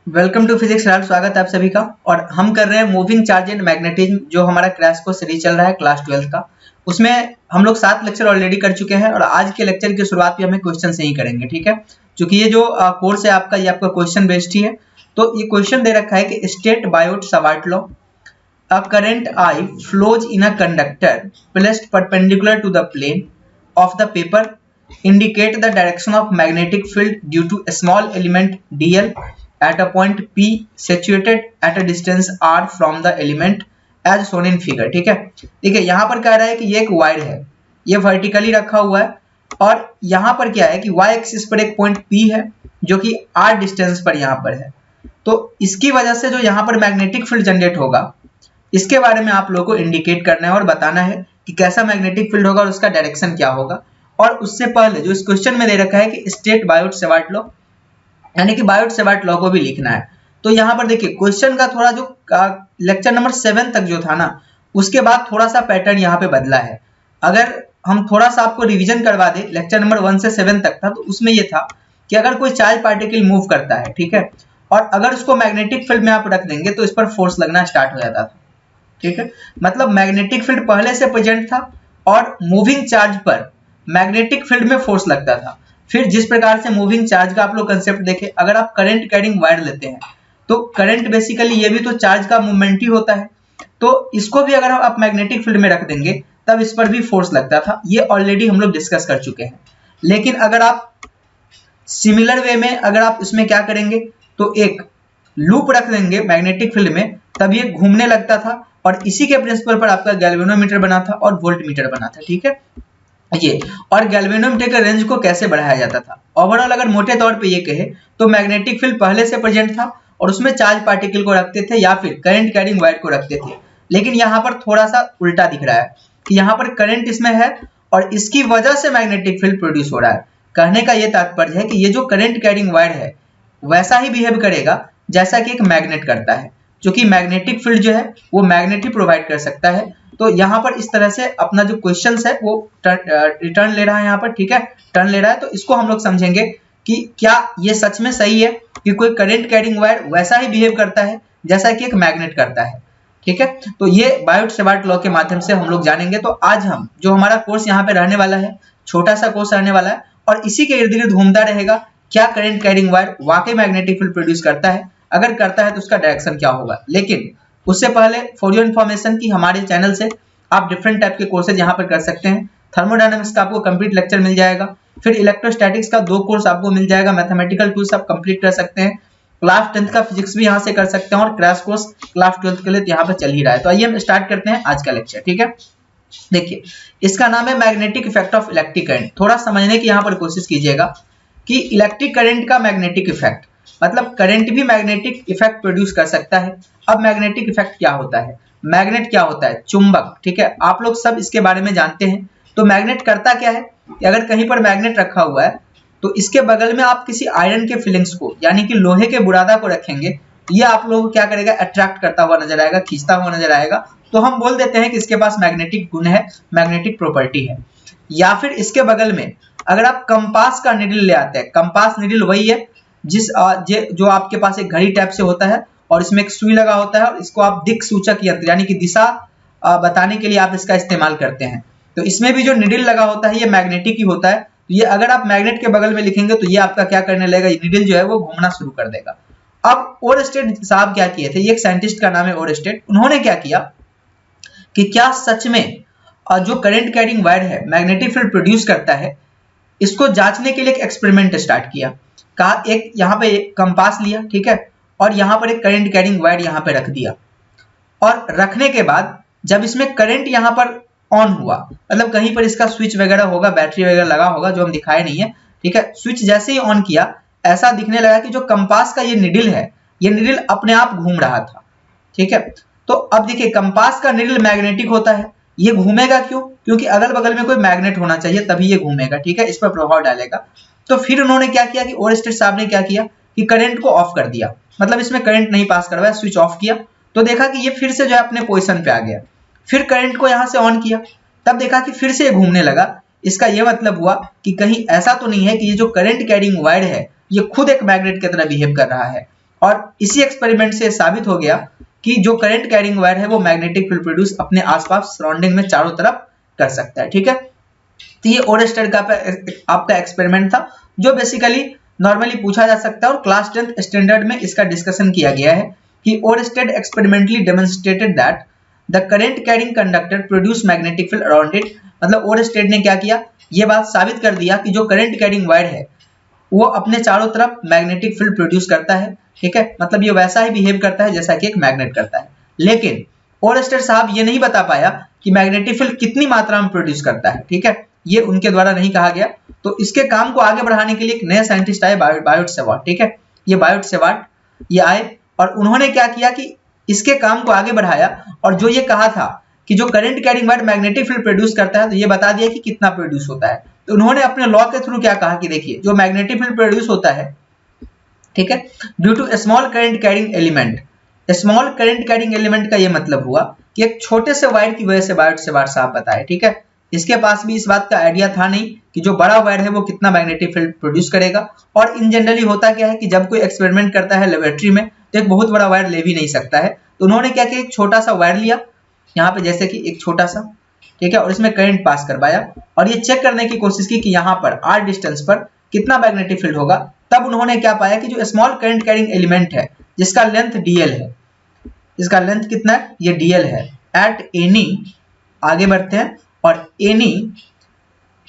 Welcome to physics lab. स्वागत है आप सभी का। और हम कर रहे हैं मूविंग चार्ज एंड मैग्नेटिज्म, जो हमारा क्रैश कोर्स सीरीज चल रहा है क्लास 12 का। उसमें हम लोग 7 लेक्चर ऑलरेडी कर चुके हैं और आज के लेक्चर की शुरुआत भी हमें क्वेश्चन से ही करेंगे। ठीक है, क्योंकि ये जो कोर्स है आपका, ये आपका क्वेश्चन बेस्ड ही है। तो ये क्वेश्चन दे रखा है कि state Biot Savart law, a current I flows in a conductor placed perpendicular to the plane of the paper indicate the direction of magnetic field due to a small element dl at a point p situated at a distance r from the element as shown in figure। ठीक है, देखिए यहाँ पर कह रहा है कि ये एक वायर है, ये वर्टिकली रखा हुआ है और यहाँ पर क्या है कि y एक्सिस पर एक पॉइंट p है जो कि r डिस्टेंस पर यहाँ पर है। तो इसकी वजह से जो यहाँ पर मैग्नेटिक फील्ड जनरेट होगा, इसके बारे में आप लोगों को इंडिकेट करना है और बताना है कि कैसा मैग्नेटिक फील्ड होगा और उसका डायरेक्शन क्या होगा। और उससे पहले जो इस क्वेश्चन में दे रखा है कि स्टेट बायोट-सावर्ट लॉ, यानी कि बायोट-सावर्ट लॉ को भी लिखना है। तो यहाँ पर देखिए क्वेश्चन का थोड़ा जो लेक्चर नंबर 7 तक जो था ना, उसके बाद थोड़ा सा पैटर्न यहाँ पे बदला है। अगर हम थोड़ा सा आपको रिविजन करवा दे, लेक्चर नंबर 1 से 7 तक था, तो उसमें ये था कि अगर कोई चार्ज पार्टिकल मूव करता है, ठीक है, और अगर उसको मैग्नेटिक फील्ड में आप रख देंगे तो इस पर फोर्स लगना स्टार्ट हो जाता था। ठीक है, मतलब मैग्नेटिक फील्ड पहले से प्रेजेंट था और मूविंग चार्ज पर मैग्नेटिक फील्ड में फोर्स लगता था। फिर जिस प्रकार से मूविंग चार्ज का आप लोग कंसेप्ट देखें, अगर आप करंट कैरिंग वायर लेते हैं तो करंट बेसिकली ये भी तो चार्ज का मूवमेंट ही होता है। तो इसको भी अगर आप मैग्नेटिक फील्ड में रख देंगे तब इस पर भी फोर्स लगता था। ये ऑलरेडी हम लोग डिस्कस कर चुके हैं। लेकिन अगर आप सिमिलर वे में अगर आप इसमें क्या करेंगे तो एक लूप रख देंगे मैग्नेटिक फील्ड में, तब ये घूमने लगता था और इसी के प्रिंसिपल पर आपका गैल्वेनोमीटर बना था और वोल्टमीटर बना था। ठीक है, ये और गैल्वेनोमीटर के रेंज को कैसे बढ़ाया जाता था। ओवरऑल अगर मोटे तौर पे ये कहे तो मैग्नेटिक फील्ड पहले से प्रेजेंट था और उसमें चार्ज पार्टिकल को रखते थे या फिर करंट कैरिंग वायर को रखते थे। लेकिन यहाँ पर थोड़ा सा उल्टा दिख रहा है कि यहाँ पर करंट इसमें है और इसकी वजह से मैग्नेटिक फील्ड प्रोड्यूस हो रहा है। कहने का ये तात्पर्य है कि ये जो करंट कैरिंग वायर है वैसा ही बिहेव करेगा जैसा कि एक मैग्नेट करता है, जो कि मैग्नेटिक फील्ड जो है वो मैग्नेट ही प्रोवाइड कर सकता है। तो यहाँ पर इस तरह से अपना जो क्वेश्चंस है वो रिटर्न ले रहा है, यहाँ पर ठीक है टर्न ले रहा है। तो इसको हम लोग समझेंगे कि क्या ये सच में सही है कि कोई करंट कैरिंग वायर वैसा ही बिहेव करता है जैसा कि एक मैग्नेट करता है। ठीक है, तो ये बायोट-सावर्ट लॉ के माध्यम से हम लोग जानेंगे। तो आज हम जो हमारा कोर्स यहाँ पे रहने वाला है, छोटा सा कोर्स रहने वाला है और इसी के इर्द गिर्द घूमता रहेगा क्या करंट कैरिंग वायर वाकई मैग्नेटिक फील्ड प्रोड्यूस करता है, अगर करता है तो उसका डायरेक्शन क्या होगा। लेकिन उससे पहले फॉर योर इन्फॉर्मेशन की हमारे चैनल से आप डिफरेंट टाइप के कोर्सेज यहाँ पर कर सकते हैं। थर्मोडायनामिक्स का आपको कंप्लीट लेक्चर मिल जाएगा, फिर इलेक्ट्रोस्टैटिक्स का 2 कोर्स आपको मिल जाएगा, मैथमेटिकल टूल्स आप कंप्लीट कर सकते हैं, क्लास 10th का फिजिक्स भी यहाँ से कर सकते हैं और क्रैश कोर्स क्लास 12th के लिए यहाँ पर चल ही रहा है। तो आइए हम स्टार्ट करते हैं आज का लेक्चर। ठीक है, देखिए इसका नाम है magnetic effect of electric current. थोड़ा समझने की यहाँ पर कोशिश कीजिएगा कि इलेक्ट्रिक करंट का मैग्नेटिक इफेक्ट, मतलब करंट भी मैग्नेटिक इफेक्ट प्रोड्यूस कर सकता है। अब मैग्नेटिक इफेक्ट क्या होता है, मैग्नेट क्या होता है, चुंबक। ठीक है, आप लोग सब इसके बारे में जानते हैं। तो मैग्नेट करता क्या है कि अगर कहीं पर मैग्नेट रखा हुआ है तो इसके बगल में आप किसी आयरन के फिलिंग्स को यानी कि लोहे के बुरादा को रखेंगे, ये आप लोगों को क्या करेगा, अट्रैक्ट करता हुआ नजर आएगा, खींचता हुआ नजर आएगा। तो हम बोल देते हैं कि इसके पास मैग्नेटिक गुण है, मैग्नेटिक प्रॉपर्टी है। या फिर इसके बगल में अगर आप कंपास का निडल ले आते हैं, कंपास निडल वही है जिस जो आपके पास एक घड़ी टाइप से होता है और इसमें एक सुई लगा होता है और इसको आप दिक सूचक यंत्र यानी कि दिशा बताने के लिए आप इसका इस्तेमाल करते हैं। तो इसमें भी जो निडल लगा होता है ये मैग्नेटिक ही होता है। तो ये अगर आप मैग्नेट के बगल में लिखेंगे तो ये आपका क्या करने लगेगा, ये निडल जो है वो घूमना शुरू कर देगा। अब ओरस्टेड साहब क्या किए थे, ये एक साइंटिस्ट का नाम है ओरस्टेड। उन्होंने क्या किया कि क्या सच में जो करंट कैरिंग वायर है मैग्नेटिक फील्ड प्रोड्यूस करता है, इसको जांचने के लिए एक एक्सपेरिमेंट स्टार्ट किया। कहा एक यहाँ पे एक कंपास लिया, ठीक है, और यहाँ पर एक करंट कैरिंग वायर यहाँ पे रख दिया और रखने के बाद जब इसमें करंट यहाँ पर ऑन हुआ, मतलब कहीं पर इसका स्विच वगैरह होगा, बैटरी वगैरह लगा होगा जो हम दिखाए नहीं है। ठीक है, स्विच जैसे ही ऑन किया ऐसा दिखने लगा कि जो कंपास का ये निडल है, ये निडल अपने आप घूम रहा था। ठीक है, तो अब देखिए कंपास का निडल मैग्नेटिक होता है, ये घूमेगा क्यों, क्योंकि अगल बगल में कोई मैग्नेट होना चाहिए तभी ये घूमेगा। ठीक है, इस पर प्रभाव डालेगा। तो फिर उन्होंने क्या किया कि ओरस्टेड साहब ने क्या किया कि करंट को ऑफ कर दिया, मतलब इसमें करंट नहीं पास करवाया, स्विच ऑफ किया। तो देखा कि ये फिर से जो है अपने पोजीशन पे आ गया। फिर करंट को यहाँ से ऑन किया, तब देखा कि फिर से ये घूमने लगा। इसका यह मतलब हुआ कि कहीं ऐसा तो नहीं है कि ये जो करंट कैरिंग वायर है ये खुद एक मैग्नेट की तरह बिहेव कर रहा है और इसी एक्सपेरिमेंट से साबित हो गया कि जो करंट कैरिंग वायर है वो मैग्नेटिक फील्ड प्रोड्यूस अपने आसपास सराउंडिंग में चारों तरफ कर सकता है। ठीक है, तो ये ओरेस्टेड का आपका एक्सपेरिमेंट था जो बेसिकली नॉर्मली पूछा जा सकता है और क्लास 10th स्टैंडर्ड में इसका डिस्कशन किया गया है कि Oersted experimentally demonstrated that the current carrying conductor produce magnetic field around it. मतलब ओरेस्टेड ने क्या किया, ये बात साबित कर दिया कि जो करंट कैरिंग वायर है वो अपने चारों तरफ मैग्नेटिक फील्ड प्रोड्यूस करता है। ठीक है, मतलब ये वैसा ही बिहेव करता है जैसा कि एक मैग्नेट करता है। लेकिन ओरेस्टेड साहब ये नहीं बता पाया कि मैग्नेटिक फील्ड कितनी मात्रा में प्रोड्यूस करता है। ठीक है, ये उनके द्वारा नहीं कहा गया। तो इसके काम को आगे बढ़ाने के लिए एक नए साइंटिस्ट आए, बायोट सेवार्ट। ठीक है, ये बायोट सेवार्ट ये आए और उन्होंने क्या किया कि इसके काम को आगे बढ़ाया और जो ये कहा था कि जो current carrying wire magnetic field produce करता है तो ये बता दिया कि कितना प्रोड्यूस होता है। तो उन्होंने अपने लॉ के थ्रू क्या कहा कि देखिए जो मैग्नेटिक फील्ड प्रोड्यूस होता है, ठीक है, due to small current carrying element. Small current carrying element का ये मतलब हुआ कि एक छोटे से वायर की वजह से बायोट सेवार्ट साहब बताए। ठीक है, इसके पास भी इस बात का आइडिया था नहीं कि जो बड़ा वायर है वो कितना मैग्नेटिक फील्ड प्रोड्यूस करेगा। और इन जनरली होता क्या है कि जब कोई एक्सपेरिमेंट करता है लेबोरेटरी में तो एक बहुत बड़ा वायर ले भी नहीं सकता है। तो उन्होंने क्या किया, एक छोटा सा वायर लिया यहाँ पे, जैसे कि एक छोटा सा, ठीक है, और इसमें करंट पास करवाया और ये चेक करने की कोशिश की कि यहाँ पर r डिस्टेंस पर कितना मैग्नेटिक फील्ड होगा। तब उन्होंने क्या पाया कि जो स्मॉल करंट कैरिंग एलिमेंट है जिसका लेंथ dl है, इसका लेंथ कितना है, ये dl है, एट एनी, आगे बढ़ते हैं, और any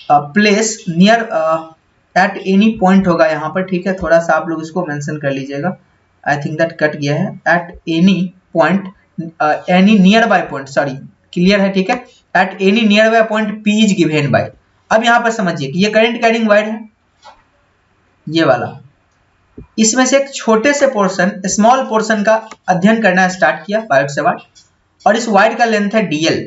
place near at any point होगा यहाँ पर। ठीक है, थोड़ा सा आप लोग इसको मेंशन कर लीजिएगा, आई थिंक दैट कट गया है, at any point, any near by point, sorry clear है। ठीक है, at any near by point P is given by. अब यहाँ पर समझिए कि ये करंट कैरिंग वायर है, ये वाला, इसमें से एक छोटे से पोर्शन, स्मॉल पोर्शन का अध्ययन करना स्टार्ट किया बायोट सेवार्ट, और इस वायर का लेंथ है dl।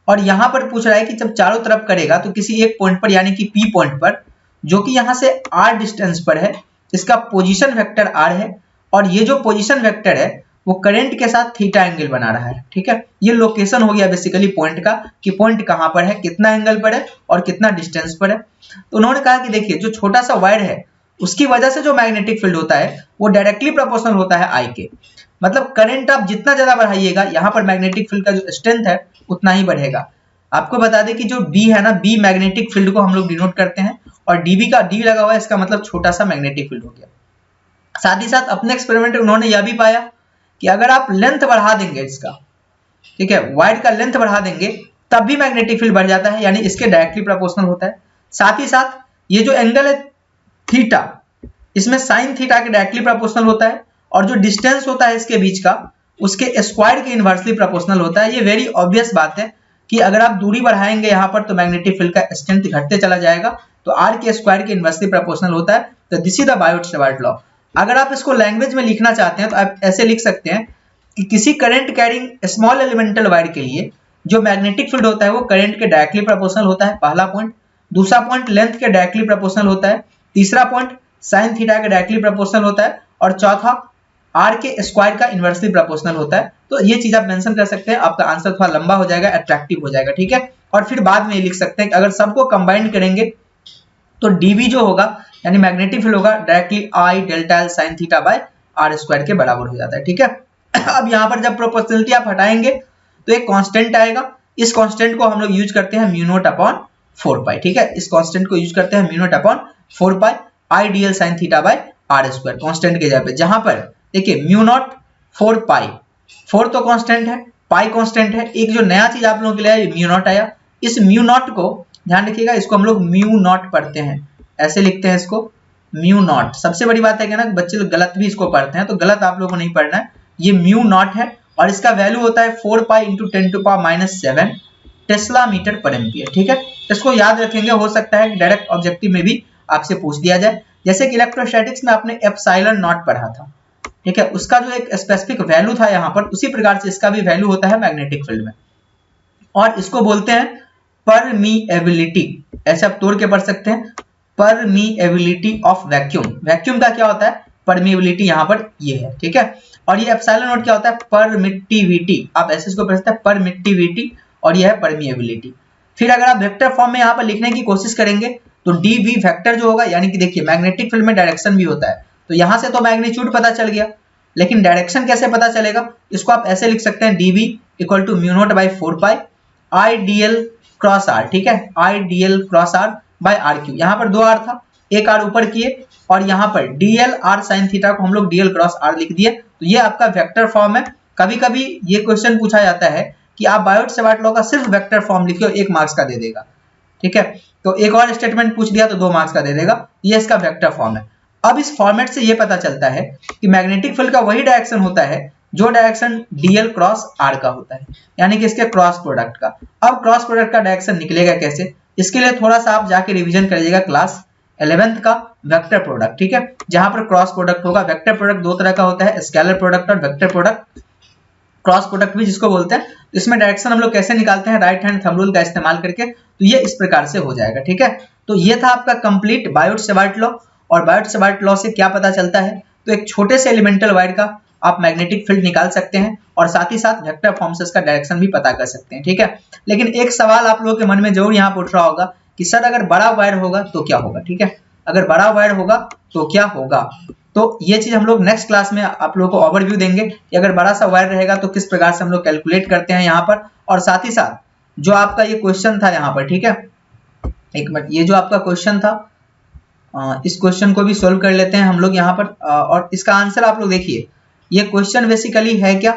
और यहाँ पर पूछ रहा है कि जब चारों तरफ करेगा तो किसी एक पॉइंट पर यानी कि P पॉइंट पर, जो कि यहाँ से r डिस्टेंस पर है, इसका पोजीशन वेक्टर r है और ये जो पोजीशन वेक्टर है वो करंट के साथ थीटा एंगल बना रहा है। ठीक है, ये लोकेशन हो गया बेसिकली पॉइंट का कि पॉइंट कहाँ पर है, कितना एंगल पर है और कितना डिस्टेंस पर है। तो उन्होंने कहा कि देखिए जो छोटा सा वायर है उसकी वजह से जो मैग्नेटिक फील्ड होता है वो डायरेक्टली प्रोपोर्शनल होता है I के। मतलब करंट आप जितना ज्यादा बढ़ाइएगा यहाँ पर मैग्नेटिक फील्ड का जो स्ट्रेंथ है उतना ही बढ़ेगा। आपको बता दें कि जो B है ना, B मैग्नेटिक फील्ड को हम लोग डिनोट करते हैं और dB का D लगा हुआ है, इसका मतलब छोटा सा मैग्नेटिक फील्ड हो गया। साथ ही साथ अपने एक्सपेरिमेंट में उन्होंने यह भी पाया कि अगर आप लेंथ बढ़ा देंगे इसका, ठीक है, वायर का लेंथ बढ़ा देंगे तब भी मैग्नेटिक फील्ड बढ़ जाता है, यानी इसके डायरेक्टली प्रोपोर्शनल होता है। साथ ही साथ ये जो एंगल है थीटा, इसमें साइन थीटा के डायरेक्टली प्रोपोर्शनल होता है और जो डिस्टेंस होता है इसके बीच का उसके स्क्वायर के इनवर्सली प्रोपोर्शनल होता है। ये वेरी ऑब्वियस बात है कि अगर आप दूरी बढ़ाएंगे यहाँ पर तो मैग्नेटिक फील्ड का स्ट्रेंथ घटते चला जाएगा, तो r के स्क्वायर के इनवर्सली प्रोपोर्शनल होता है। तो this is the Biot Savart law. अगर आप इसको लैंग्वेज में लिखना चाहते हैं तो आप ऐसे लिख सकते हैं कि किसी current carrying small elemental wire के लिए जो मैग्नेटिक फील्ड होता है वो करंट के डायरेक्टली प्रोपोर्शनल होता है, पहला पॉइंट। दूसरा पॉइंट लेंथ के डायरेक्टली प्रोपोर्शनल होता है। तीसरा पॉइंट साइन थीटा के डायरेक्टली प्रोपोर्शनल होता है और चौथा r के स्क्वायर का इनवर्सली प्रोपोर्शनल होता है। तो ये चीज आप मेंशन कर सकते हैं, आपका आंसर थोड़ा लंबा हो जाएगा, अट्रैक्टिव हो जाएगा। ठीक है, और फिर बाद में ये लिख सकते हैं कि अगर सबको कंबाइन करेंगे तो dB जो होगा यानी मैग्नेटिक फील्ड होगा directly I delta L sine theta by r square के बराबर हो जाता है। ठीक है, अब यहाँ पर जब प्रोपोर्शनलिटी आप हटाएंगे तो एक कांस्टेंट आएगा। इस कांस्टेंट को हम लोग यूज करते हैं म्यू नॉट अपॉन 4 पाई। ठीक है, इस कांस्टेंट को यूज करते हैं mu naught upon 4 pi I dl sine theta by r square constant के जगह पे, जहां पर देखिए म्यू नॉट 4 पाई, 4 तो कांस्टेंट है, पाई कांस्टेंट है। एक जो नया चीज आप लोगों के लिए आया म्यू नॉट आया। इस म्यू नॉट को ध्यान रखिएगा, इसको हम लोग म्यू नॉट पढ़ते हैं, ऐसे लिखते हैं इसको म्यू नॉट। सबसे बड़ी बात है कि ना बच्चे लोग गलत भी इसको पढ़ते हैं, तो गलत आप लोगों को नहीं पढ़ना है। ये म्यू नॉट है और इसका वैल्यू होता है 4 pi into 10 to power -7 tesla metre per ampere. ठीक है, इसको याद रखेंगे, हो सकता है कि डायरेक्ट ऑब्जेक्टिव में भी आपसे पूछ दिया जाए, जैसे कि इलेक्ट्रोस्टैटिक्स में आपने एप्सिलॉन नॉट पढ़ा था। ठीक है, उसका जो एक स्पेसिफिक वैल्यू था यहाँ पर, उसी प्रकार से इसका भी वैल्यू होता है मैग्नेटिक फील्ड में, और इसको बोलते हैं परमीएबिलिटी। ऐसे आप तोड़ के पढ़ सकते हैं, परमीएबिलिटी ऑफ वैक्यूम। वैक्यूम का क्या होता है, परमीएबिलिटी यहाँ पर ये है। ठीक है, और ये एप्सिलॉन नॉट क्या होता है, परमिटिविटी। आप ऐसे इसको पढ़ सकते हैं परमिटिविटी, और ये है परमीएबिलिटी। फिर अगर आप वेक्टर फॉर्म में यहाँ पर लिखने की कोशिश करेंगे तो डी वी वेक्टर जो होगा, यानी कि देखिए मैग्नेटिक फील्ड में डायरेक्शन भी होता है, तो यहाँ से तो मैग्नीट्यूड पता चल गया, लेकिन डायरेक्शन कैसे पता चलेगा, इसको आप ऐसे लिख सकते हैं dv equal to mu naught by 4 pi I D L cross R, ठीक है, I D L cross R by R cube. यहाँ पर 2 आर था, एक आर ऊपर किए और यहाँ पर dl r sin थीटा को हम लोग dl क्रॉस r लिख दिए। तो ये आपका वेक्टर फॉर्म है। कभी कभी ये क्वेश्चन पूछा जाता है कि आप बायोट-सेवार्ट लॉ का सिर्फ वेक्टर फॉर्म लिखिए, 1 मार्क्स का दे देगा, ठीक है। तो एक और स्टेटमेंट पूछ दिया तो 2 मार्क्स का दे देगा, ये इसका वेक्टर फॉर्म है। अब इस फॉर्मेट से ये पता चलता है कि मैग्नेटिक फील्ड का वही डायरेक्शन होता है जो डायरेक्शन dl क्रॉस r का होता है, यानी कि इसके क्रॉस प्रोडक्ट का। अब क्रॉस प्रोडक्ट का डायरेक्शन निकलेगा कैसे, इसके लिए थोड़ा सा आप जाके रिवीजन करिएगा क्लास 11th का वेक्टर प्रोडक्ट, ठीक है, जहां पर क्रॉस प्रोडक्ट होगा। वेक्टर प्रोडक्ट 2 तरह का होता है, स्केलर प्रोडक्ट और वेक्टर प्रोडक्ट, क्रॉस प्रोडक्ट भी जिसको बोलते हैं। इसमें डायरेक्शन हम लोग कैसे निकालते हैं, राइट हैंड थंब रूल का इस्तेमाल करके। तो ये इस प्रकार से हो जाएगा, ठीक है। तो ये था आपका कंप्लीट बायोट-सेवार्ट लॉ। और बायोट-सेवार्ट लॉ से क्या पता चलता है, तो एक छोटे से एलिमेंटल वायर का आप मैग्नेटिक फील्ड निकाल सकते हैं और साथ ही साथ वेक्टर फॉर्म से इसका डायरेक्शन भी पता कर सकते हैं, ठीक है। लेकिन एक सवाल आप लोगों के मन में जरूर यहाँ पर उठ रहा होगा कि सर अगर बड़ा वायर होगा तो क्या होगा, ठीक है, अगर बड़ा वायर होगा तो क्या होगा। तो ये चीज हम लोग नेक्स्ट क्लास में आप लोगों को ओवरव्यू देंगे कि अगर बड़ा सा वायर रहेगा तो किस प्रकार से हम लोग कैलकुलेट करते हैं यहाँ पर। और साथ ही साथ जो आपका ये क्वेश्चन था यहाँ पर, ठीक है, एक मिनट, ये जो आपका क्वेश्चन था इस क्वेश्चन को भी सोल्व कर लेते हैं हम लोग यहाँ पर। और इसका आंसर आप लोग देखिए, ये क्वेश्चन बेसिकली है क्या,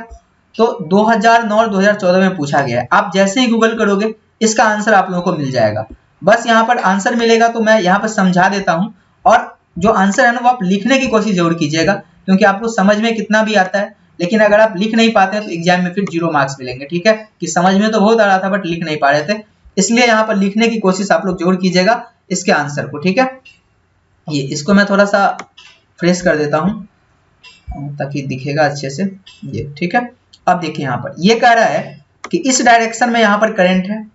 तो 2009 और 2014 में पूछा गया है। आप जैसे ही गूगल करोगे इसका आंसर आप लोगों को मिल जाएगा। बस यहाँ पर आंसर मिलेगा तो मैं यहाँ पर समझा देता हूँ, और जो आंसर है ना वो आप लिखने की कोशिश जरूर कीजिएगा, क्योंकि आपको समझ में कितना भी आता है, लेकिन अगर आप लिख नहीं पाते हैं तो एग्जाम में फिर 0 मार्क्स मिलेंगे, ठीक है, कि समझ में तो बहुत आ रहा था बट लिख नहीं पा रहे थे। इसलिए यहाँ पर लिखने की कोशिश आप लोग जरूर कीजिएगा इसके आंसर को, ठीक है। ये इसको मैं थोड़ा सा फ्रेश कर देता हूँ ताकि दिखेगा अच्छे से, ये ठीक है। अब देखिए यहाँ पर ये कह रहा है कि इस डायरेक्शन में यहाँ पर करंट है,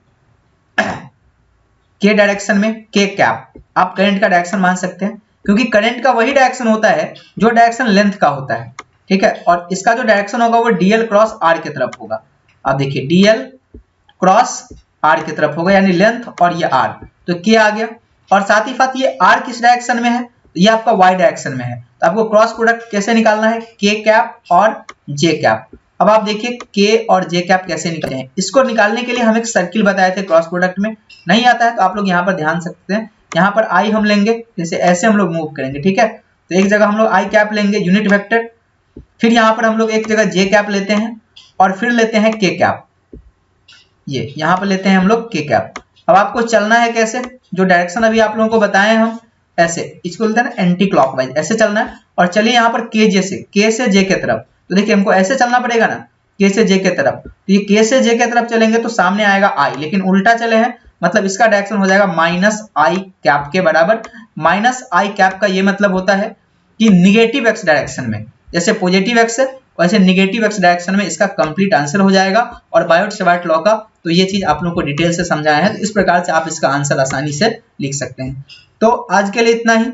के डायरेक्शन में के कैप, आप करंट का डायरेक्शन मान सकते हैं, क्योंकि करंट का वही डायरेक्शन होता है जो डायरेक्शन लेंथ का होता है, ठीक है। और इसका जो डायरेक्शन होगा वो dl क्रॉस r की तरफ होगा। आप देखिए dl क्रॉस r की तरफ होगा, यानी लेंथ और ये r, तो k आ गया। और साथ ही साथ ये r किस डायरेक्शन में है, तो ये आपका y डायरेक्शन में है। तो आपको क्रॉस प्रोडक्ट कैसे निकालना है, k कैप और j कैप। अब आप देखिए k और j कैप कैसे निकलते हैं। इसको निकालने के लिए हम एक सर्किल बताए थे क्रॉस प्रोडक्ट में, नहीं आता है तो आप लोग यहाँ पर ध्यान सकते हैं। यहाँ पर i हम लेंगे, जैसे ऐसे हम लोग मूव करेंगे, ठीक है। तो एक जगह हम लोग i कैप लेंगे यूनिट वेक्टर, फिर यहाँ पर हम लोग एक जगह j कैप लेते हैं और फिर लेते हैं k कैप, ये यहाँ पर लेते हैं हम लोग k कैप। अब आपको चलना है कैसे, जो डायरेक्शन अभी आप लोगों को बताए हैं हम, ऐसे इसको बोलते हैं ना एंटी क्लॉकवाइज, ऐसे चलना है। और चलिए यहाँ पर k से j के तरफ, तो देखिए हमको ऐसे चलना पड़ेगा ना, k से j के तरफ। तो ये k से j के तरफ चलेंगे तो सामने आएगा i, लेकिन उल्टा चले हैं मतलब इसका डायरेक्शन हो जाएगा माइनस आई कैप के बराबर। माइनस आई कैप का ये मतलब होता है कि निगेटिव एक्स डायरेक्शन में, जैसे पॉजिटिव एक्स है वैसे निगेटिव एक्स डायरेक्शन में इसका कंप्लीट आंसर हो जाएगा। और बायोट-सेवार्ट लॉ का तो ये चीज आप लोगों को डिटेल से समझाया है, तो इस प्रकार से आप इसका आंसर आसानी से लिख सकते हैं। तो आज के लिए इतना ही।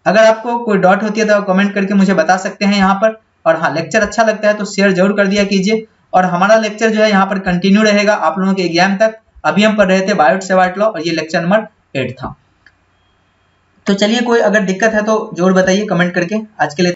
अगर आपको कोई डाउट होती है तो कमेंट करके मुझे बता सकते हैं यहाँ पर। और हाँ, लेक्चर अच्छा लगता है तो शेयर जरूर कर दिया कीजिए। और हमारा लेक्चर जो है यहाँ पर कंटिन्यू रहेगा आप लोगों के एग्जाम तक। अभी हम पढ़ रहे थे बायोट-सेवार्ट लॉ और ये लेक्चर नंबर 8 था। तो चलिए, कोई अगर दिक्कत है तो जरूर बताइए कमेंट करके। आज के लिए